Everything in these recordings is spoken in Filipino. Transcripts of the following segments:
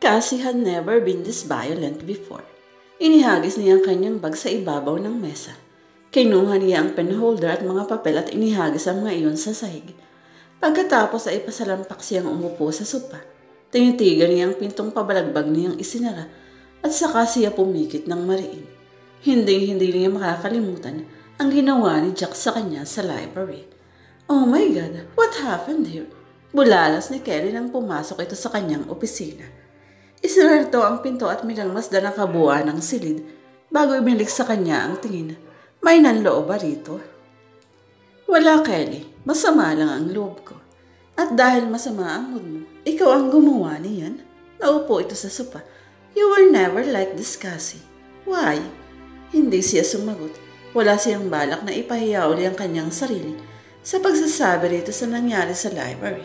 Cassie had never been this violent before. Inihagis niya ang kanyang bag sa ibabaw ng mesa. Kinuha niya ang penholder at mga papel at inihagis ang mga iyon sa sahig. Pagkatapos ay pasalampak siyang umupo sa sopa. Tinitigan niya ang pintong pabalagbag niyang isinara at saka siya pumikit ng mariin. Hindi niya makakalimutan ang ginawa ni Jack sa kanya sa library. Oh my God, what happened here? Bulalas ni Kelly nang pumasok ito sa kanyang opisina. Isinarto ang pinto at minalmasdan ang kabuuan ng silid bago ibinalik sa kanya ang tingin. May nanloob ba rito? Wala, Kelly. Masama lang ang loob ko. At dahil masama ang mood mo, ikaw ang gumawa niyan. Naupo ito sa sopa. You were never like this, Cassie. Why? Hindi siya sumagot. Wala siyang balak na ipahiya uli ang kanyang sarili sa pagsasabi rito sa nangyari sa library.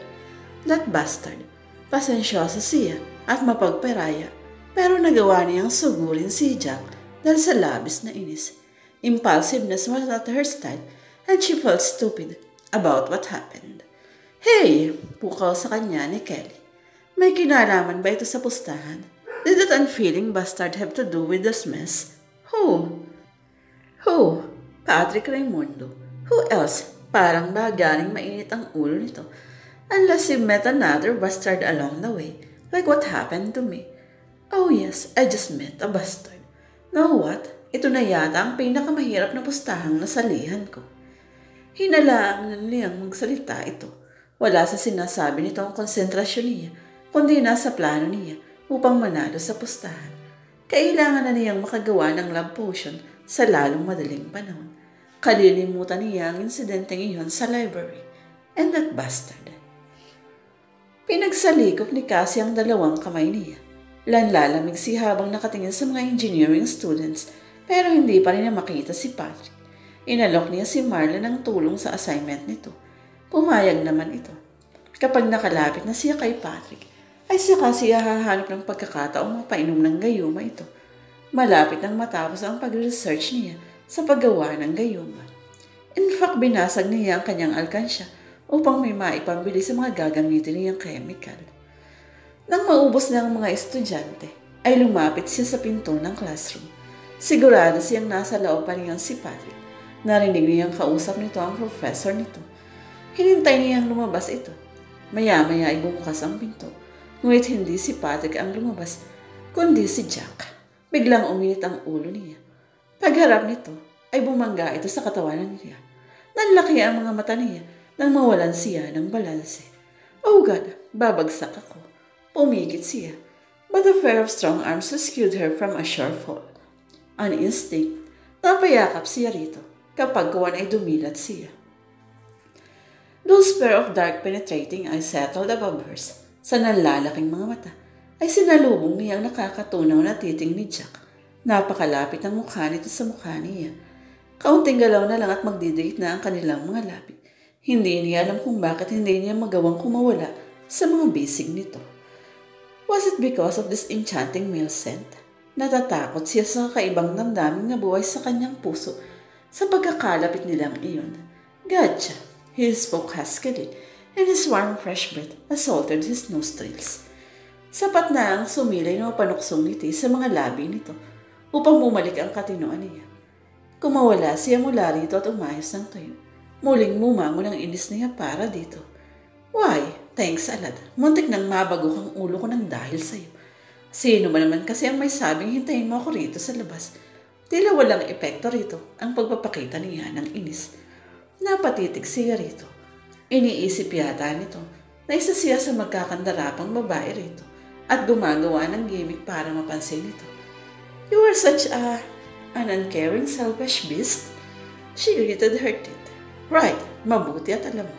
That bastard. Pasensyosa siya at mapagperaya, pero nagawa niyang sugurin si Jack dahil sa labis na inis. Impulsiveness was not her style and she felt stupid about what happened. Hey! Pukaw sa kanya ni Kelly. May kinalaman ba ito sa pustahan? Did that unfeeling bastard have to do with this mess? Who? Patrick Raimundo. Who else? Parang ba galing mainit ang ulo nito? Unless he met another bastard along the way, like what happened to me. Oh yes, I just met a bastard. Know what? Ito na yata ang pinakamahirap na pustahang nasalihan ko. Hinalaan niyang magsalita ito. Wala sa sinasabi nito ang konsentrasyon niya, kundi nasa plano niya upang manalo sa pustahan. Kailangan na niyang makagawa ng love potion sa lalong madaling panahon. Kalilimutan niya ang insidenteng iyon sa library. And that bastard. Pinagsalikop ni Cassie ang dalawang kamay niya. Lanlalamig siya habang nakatingin sa mga engineering students, pero hindi pa rin niya makita si Patrick. Inalok niya si Marla ng tulong sa assignment nito. Pumayag naman ito. Kapag nakalapit na siya kay Patrick, ay saka siya hahanap ng pagkakataong mapainom ng gayuma ito. Malapit nang matapos ang pag-research niya sa paggawa ng gayuma. In fact, binasag niya ang kanyang alkansya upang may maipambili sa mga gagamitin niyang chemical. Nang maubos na ang mga estudyante, ay lumapit siya sa pinto ng classroom. Sigurado siyang nasa loob pa niya si Patrick. Narinig niyang kausap nito ang professor nito. Hinintay niyang lumabas ito. Maya-maya ay bumukas ang pinto. Ngunit hindi si Patrick ang lumabas, kundi si Jack. Biglang uminit ang ulo niya. Pagharap nito, ay bumangga ito sa katawanan niya. Nanlaki ang mga mata niya nang mawalan siya ng balanse. Oh God, babagsak ako. Pumikit siya. But a pair of strong arms rescued her from a sure fall. An instinct, napayakap siya rito kapag kuwan ay dumilat siya. Those pair of dark penetrating eyes settled above hers sa nalalaking mga mata ay sinalubong niyang nakakatunaw na titing ni Jack. Napakalapit ang mukha nito sa mukha niya. Kaunting galaw na lang at magdidikit na ang kanilang mga labi. Hindi niya alam kung bakit hindi niya magawang kumawala sa mga bisig nito. Was it because of this enchanting male scent? Natatakot siya sa kakaibang damdaming nabuhay sa kanyang puso sa pagkakalapit nilang iyon. Gotcha! He spoke huskily, and his warm fresh breath assaulted his nostrils. Sapat na ang sumilay na panuksong ngiti sa mga labi nito upang bumalik ang katinoan niya. Kumawala siya mula rito at umayos ng tuyo. Muling mumangon ang inis niya para dito. Why? Thanks a lot. Muntik nang mabagok ang ulo ko ng dahil sa'yo. Sino ba naman kasi ang may sabing hintayin mo ako rito sa labas? Tila walang epekto rito ang pagpapakita niya ng inis. Napatitig siya rito. Iniisip yata nito na isa siya sa magkakandarapang babae rito at gumagawa ng gimmick para mapansin nito. You are such an uncaring, selfish beast. She gritted her teeth. Right, mabuti at alam mo.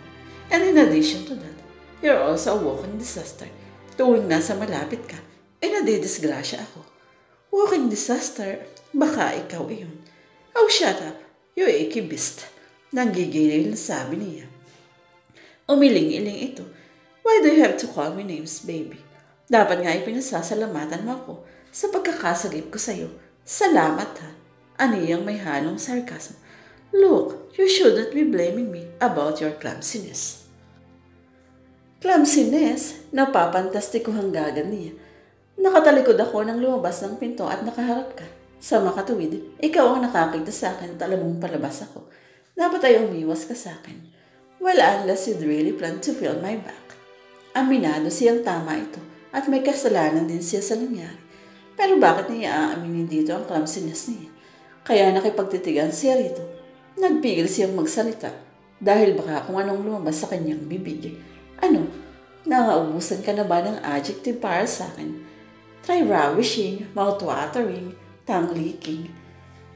And in addition to that, you're also a walking disaster. Tuwing nasa malapit ka, ay nadidisgrasya ako. Walking disaster? Baka ikaw iyon. Oh, shut up. You icky beast. Nanggigilil sabi niya. Umiling-iling ito. Why do you have to call me names, baby? Dapat nga ipinasasalamatan mo ako sa pagkakasagip ko sa'yo. Salamat ha. Aniyang may halong sarcasm. Look, you shouldn't be blaming me about your clumsiness. Clumsiness? Napapantastikuhang gagan niya. Nakatalikod ako nang lumabas ng pinto at nakaharap ka. Sa makatuwid, ikaw ang nakakita sa akin at alam mong palabas ako. Dapat ay umiwas ka sa akin. Well, unless you'd really plan to fill my back. Aminado siyang tama ito at may kasalanan din siya sa nangyari. Pero bakit niya aaminin dito ang clumsiness niya? Kaya nakipagtitigan siya rito. Nagpigil siyang magsalita dahil baka kung anong lumabas sa kanyang bibig. Ano? Nakaubusan ka na ba ng adjective para sa akin? Try ravishing, mouth-watering, tongue-licking.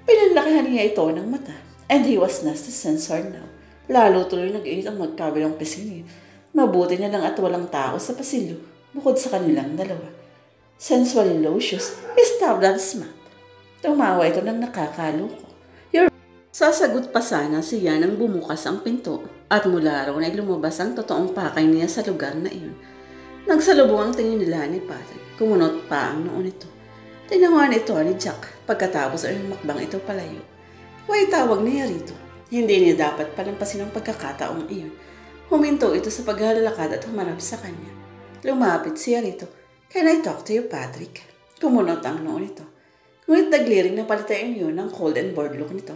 Pinanlakihan niya ito ng mata and he was not censored now. Lalo tuloy nag-iit ang magkabilang pisngi. Mabuti na lang at walang tao sa pasilyo bukod sa kanilang dalawa. Sensually locious, stop that smack. Tumawa ito ng nakakaloko. Sasagot pa sana siya nang bumukas ang pinto at mula raw ay lumabas ang totoong pakay niya sa lugar na iyon. Nagsalubong ang tingin nila ni Patrick. Kumunot pa ang noon ito. Tinanguan ito ni Jack pagkatapos ay makbang ito palayo. Huwag tawag niya rito. Hindi niya dapat palampasin ang pagkakataong iyon. Huminto ito sa paghalalakad at humarap sa kanya. Lumapit siya rito. Can I talk to you, Patrick? Kumunot ang noon ito. Ngunit nagliring na palitayin yun ng cold and bored look nito.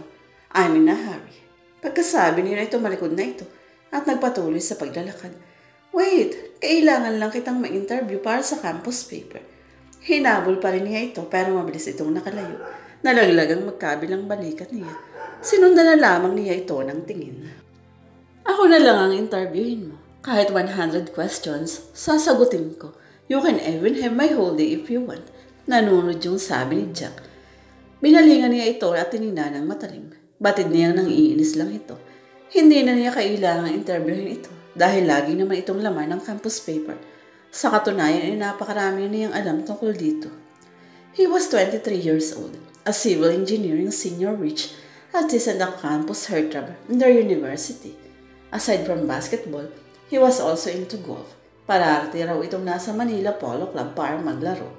I'm in a hurry. Pagkasabi niya ito, malikod na ito at nagpatuloy sa paglalakad. Wait, kailangan lang kitang ma-interview para sa campus paper. Hinabol pa rin niya ito pero mabilis itong nakalayo. Nalaglagang magkabilang balikat niya. Sinundan na lamang niya ito ng tingin. Ako na lang ang interviewin mo. Kahit 100 questions, sasagutin ko. You can even have my whole day if you want. Nanunod yung sabi ni Jack. Binalingan niya ito at tinina ng matalim. Batid niyang nangiinis lang ito. Hindi na niya kailangang interviewin ito dahil lagi naman itong laman ng campus paper. Sa katunayan ay napakarami niyang alam tungkol dito. He was 23 years old, a civil engineering senior rich assistant at campus heartthrob in their university. Aside from basketball, he was also into golf. Parati raw itong nasa Manila Polo Club para maglaro.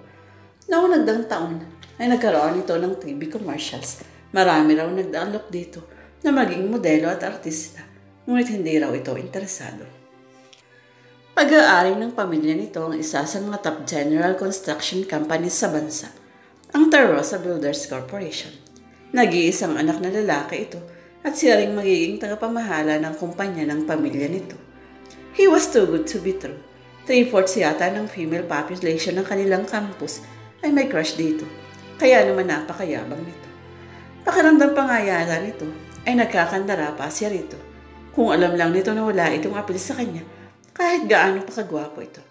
Noong nagdaang taon ay nagkaroon ito ng TV commercials. Marami raw nagdaalok dito na maging modelo at artista, ngunit hindi raw ito interesado. Pag-aari ng pamilya nito ang isa sa mga top general construction companies sa bansa, ang Terrosa Builders Corporation. Nag-iisang anak na lalaki ito at siya ring magiging tagapamahala ng kumpanya ng pamilya nito. He was too good to be true. 3/4 yata ng female population ng kanilang campus ay may crush dito, kaya naman napakayabang nito. Pakiramdam pa nga yata nito ay nagkakandara pa siya rito. Kung alam lang nito na wala itong apil sa kanya, kahit gaano pa kagwapo ito.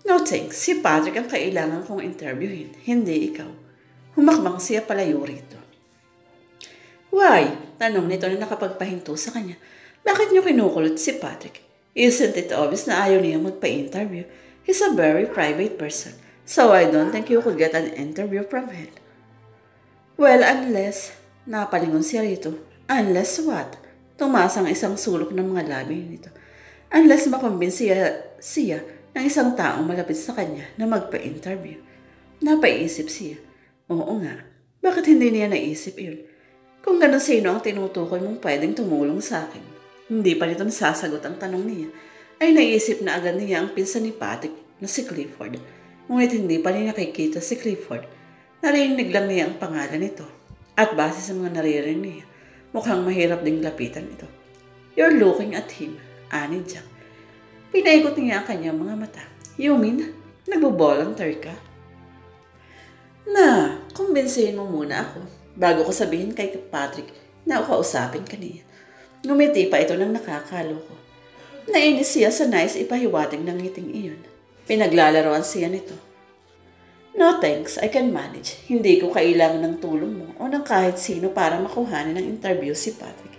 No thanks, si Patrick ang kailangan kong interviewin, hindi ikaw. Humakbang siya palayo rito. Why? Tanong nito na nakapagpahinto sa kanya. Bakit niyo kinukulot si Patrick? Isn't it obvious na ayaw niya magpa-interview? He's a very private person, so I don't think you could get an interview from him. Well, unless, napalingon siya rito. Unless what? Tumaas ang isang sulok ng mga labi nito. Unless makumbinsi siya ng isang taong malapit sa kanya na magpa-interview. Napaisip siya. Oo nga, bakit hindi niya naisip yun? Kung gano'n sino ang tinutukoy mong pwedeng tumulong sa akin. Hindi pa nito nasasagot ang tanong niya. Ay naisip na agad niya ang pinsan ni Patrick na si Clifford. Ngunit hindi pa niya nakikita si Clifford. Narinig lang niya ang pangalan nito. At base sa mga naririnig niya, mukhang mahirap ding lapitan ito. You're looking at him, ani Jack. Pinaikot niya ang kanyang mga mata. You mean, nagbo-volunteer ka? Na, kumbinsihin mo muna ako bago ko sabihin kay Patrick na kausapin ka niya. Ngumiti pa ito ng nakakaloko. Nainis siya sa nais ipahiwatig ng ngiting iyon. Pinaglalaroan siya nito. No thanks, I can manage. Hindi ko kailangan ng tulong mo o ng kahit sino para makuhanin ng interview si Patrick.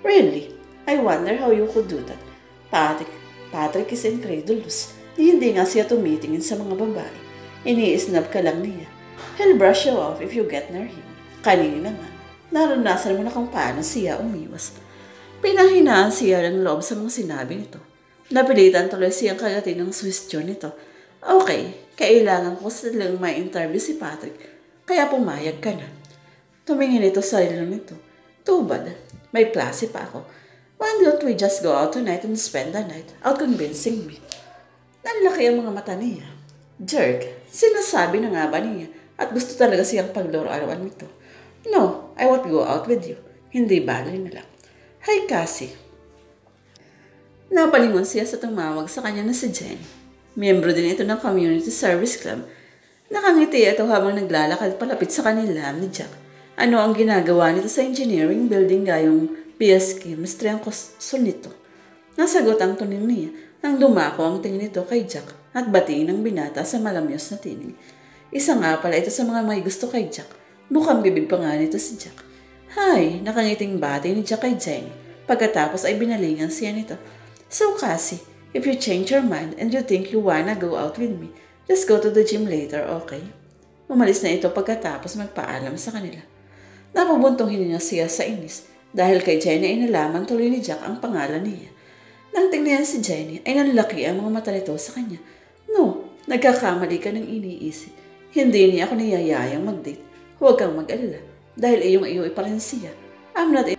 Really? I wonder how you could do that. Patrick is incredulous. Hindi nga siya tumitingin sa mga babae. Ini-snub ka lang niya. He'll brush you off if you get near him. Kanina nga, naranasan mo na kung paano siya umiwas. Pinahinaan siya ng loob sa mga sinabi nito. Napilitan tuloy siyang kagatin ng question nito. Okay, kailangan ko silang may interview si Patrick, kaya pumayag ka na. Tumingin ito sa rilo nito. Too bad, may klase pa ako. Why don't we just go out tonight and spend the night out convincing me? Nanlaki ang mga mata niya. Jerk, sinasabi na nga ba niya at gusto talaga siyang paglaro-arawan nito. No, I won't go out with you. Hindi bali na lang. Hi, Cassie. Napalingon siya sa tumawag sa kanya na si Jenny. Miyembro din ito ng Community Service Club. Nakangiti ito habang naglalakad palapit sa kanila ni Jack. Ano ang ginagawa nito sa engineering building gayong BS Chemistry ang kusol nito? Nasagot ang tuning niya nang dumako ang tingin nito kay Jack at batiin ng binata sa malamyos na tinig. Isa nga pala ito sa mga may gusto kay Jack. Mukhang bibig pa nga nito si Jack. Hi, nakangiting bati ni Jack kay Jenny. Pagkatapos ay binalingan siya nito. So Cassie, if you change your mind and you think you wanna go out with me, just go to the gym later, okay? Umalis na ito pagkatapos magpaalam sa kanila. Napabuntong niya siya sa inis dahil kay Jenny ay nalaman tuloy ni Jack ang pangalan niya. Nang tingnan si Jenny ay nanlaki ang mga mata nito sa kanya. No, nagkakamali ka ng iniisip. Hindi niya ako niyayayang mag-date. Huwag kang mag-alala dahil iyong iyo pa rin siya. I'm not